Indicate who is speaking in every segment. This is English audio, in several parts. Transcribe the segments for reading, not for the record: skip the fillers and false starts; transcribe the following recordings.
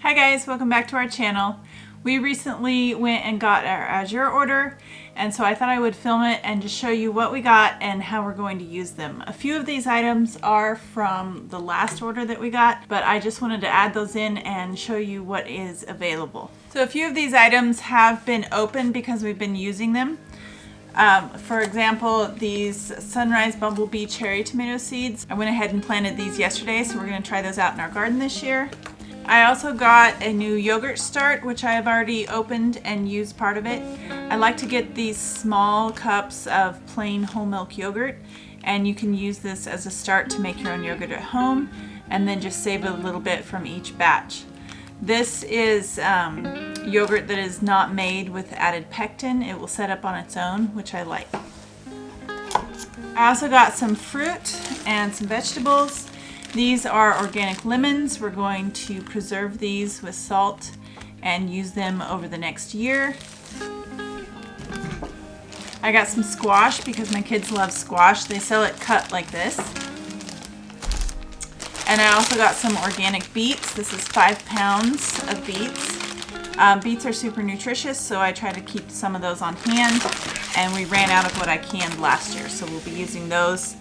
Speaker 1: Hi guys, welcome back to our channel. We recently went and got our Azure order, and so I thought I would film it and just show you what we got and how we're going to use them. A few of these items are from the last order that we got, but I just wanted to add those in and show you what is available. So a few of these items have been opened because we've been using them. For example, these Sunrise Bumblebee cherry tomato seeds. I went ahead and planted these yesterday, so we're going to try those out in our garden this year. I also got a new yogurt start, which I have already opened and used part of it. I like to get these small cups of plain whole milk yogurt, and you can use this as a start to make your own yogurt at home and then just save a little bit from each batch. This is yogurt that is not made with added pectin. It will set up on its own, which I like. I also got some fruit and some vegetables. These are organic lemons. We're going to preserve these with salt and use them over the next year. I got some squash because my kids love squash. They sell it cut like this. And I also got some organic beets. This is 5 pounds of beets. Beets are super nutritious, so I try to keep some of those on hand. And we ran out of what I canned last year, so we'll be using those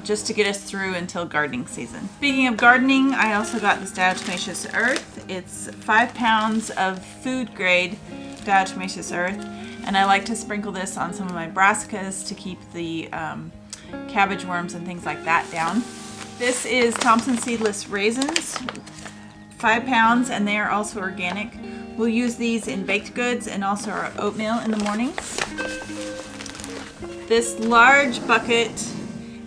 Speaker 1: just to get us through until gardening season. Speaking of gardening, I also got this diatomaceous earth. It's 5 pounds of food grade diatomaceous earth, and I like to sprinkle this on some of my brassicas to keep the cabbage worms and things like that down. This is Thompson seedless raisins, 5 pounds, and they are also organic. We'll use these in baked goods and also our oatmeal in the mornings. This large bucket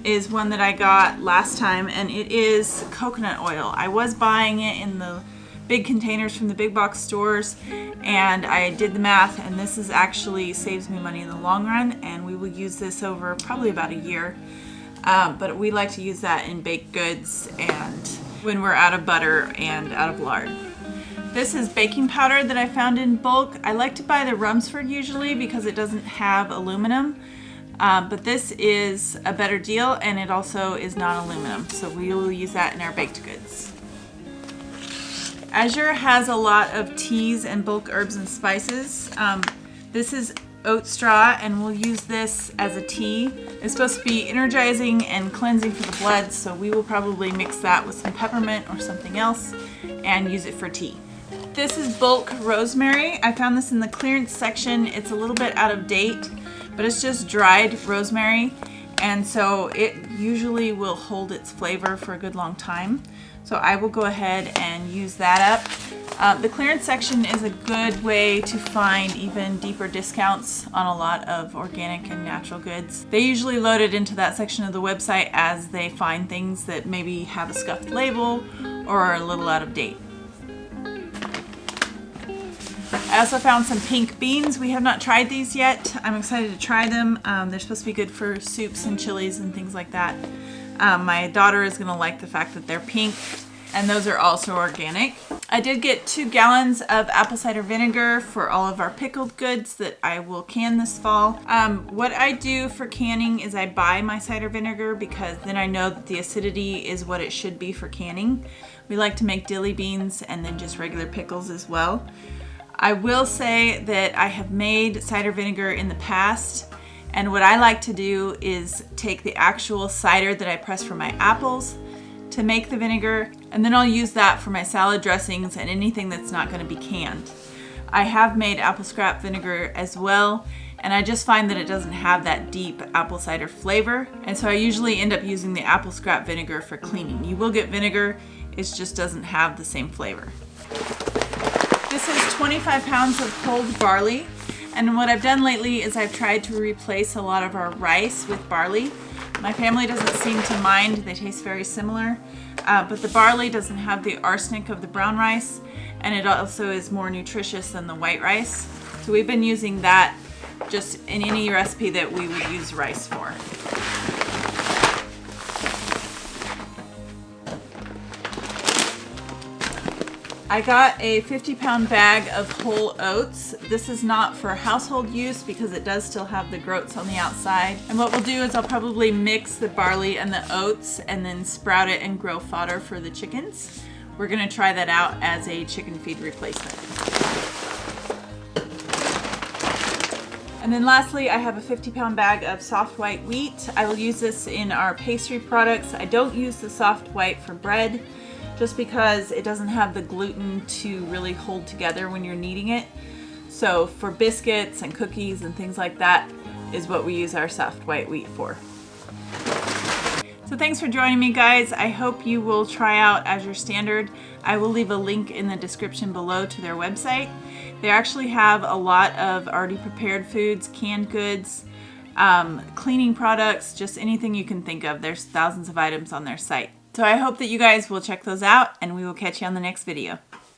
Speaker 1: is one that I got last time, and it is coconut oil. I was buying it in the big containers from the big box stores, and I did the math, and this is actually saves me money in the long run, and we will use this over probably about a year. But we like to use that in baked goods and when we're out of butter and out of lard. This is baking powder that I found in bulk. I like to buy the Rumsford usually because it doesn't have aluminum. But this is a better deal, and it also is non-aluminum, so we will use that in our baked goods. Azure has a lot of teas and bulk herbs and spices. This is oat straw, and we'll use this as a tea. It's supposed to be energizing and cleansing for the blood, so we will probably mix that with some peppermint or something else and use it for tea. This is bulk rosemary. I found this in the clearance section. It's a little bit out of date, but it's just dried rosemary, and so it usually will hold its flavor for a good long time. So I will go ahead and use that up. The clearance section is a good way to find even deeper discounts on a lot of organic and natural goods. They usually load it into that section of the website as they find things that maybe have a scuffed label or are a little out of date. I also found some pink beans. We have not tried these yet. I'm excited to try them. They're supposed to be good for soups and chilies and things like that. My daughter is going to like the fact that they're pink, and those are also organic. I did get 2 gallons of apple cider vinegar for all of our pickled goods that I will can this fall. What I do for canning is I buy my cider vinegar because then I know that the acidity is what it should be for canning. We like to make dilly beans and then just regular pickles as well. I will say that I have made cider vinegar in the past, and what I like to do is take the actual cider that I press for my apples to make the vinegar, and then I'll use that for my salad dressings and anything that's not going to be canned. I have made apple scrap vinegar as well, and I just find that it doesn't have that deep apple cider flavor, and so I usually end up using the apple scrap vinegar for cleaning. You will get vinegar, it just doesn't have the same flavor. This is 25 pounds of pulled barley, and what I've done lately is I've tried to replace a lot of our rice with barley. My family doesn't seem to mind, they taste very similar, but the barley doesn't have the arsenic of the brown rice, and it also is more nutritious than the white rice. So we've been using that just in any recipe that we would use rice for. I got a 50-pound bag of whole oats. This is not for household use because it does still have the groats on the outside. And what we'll do is I'll probably mix the barley and the oats and then sprout it and grow fodder for the chickens. we're gonna try that out as a chicken feed replacement. And then lastly, I have a 50-pound bag of soft white wheat. I will use this in our pastry products. I don't use the soft white for bread just because it doesn't have the gluten to really hold together when you're kneading it. So for biscuits and cookies and things like that is what we use our soft white wheat for. So thanks for joining me, guys. I hope you will try out Azure Standard. I will leave a link in the description below to their website. They actually have a lot of already prepared foods, canned goods, cleaning products, just anything you can think of. There's thousands of items on their site. So I hope that you guys will check those out, and we will catch you on the next video.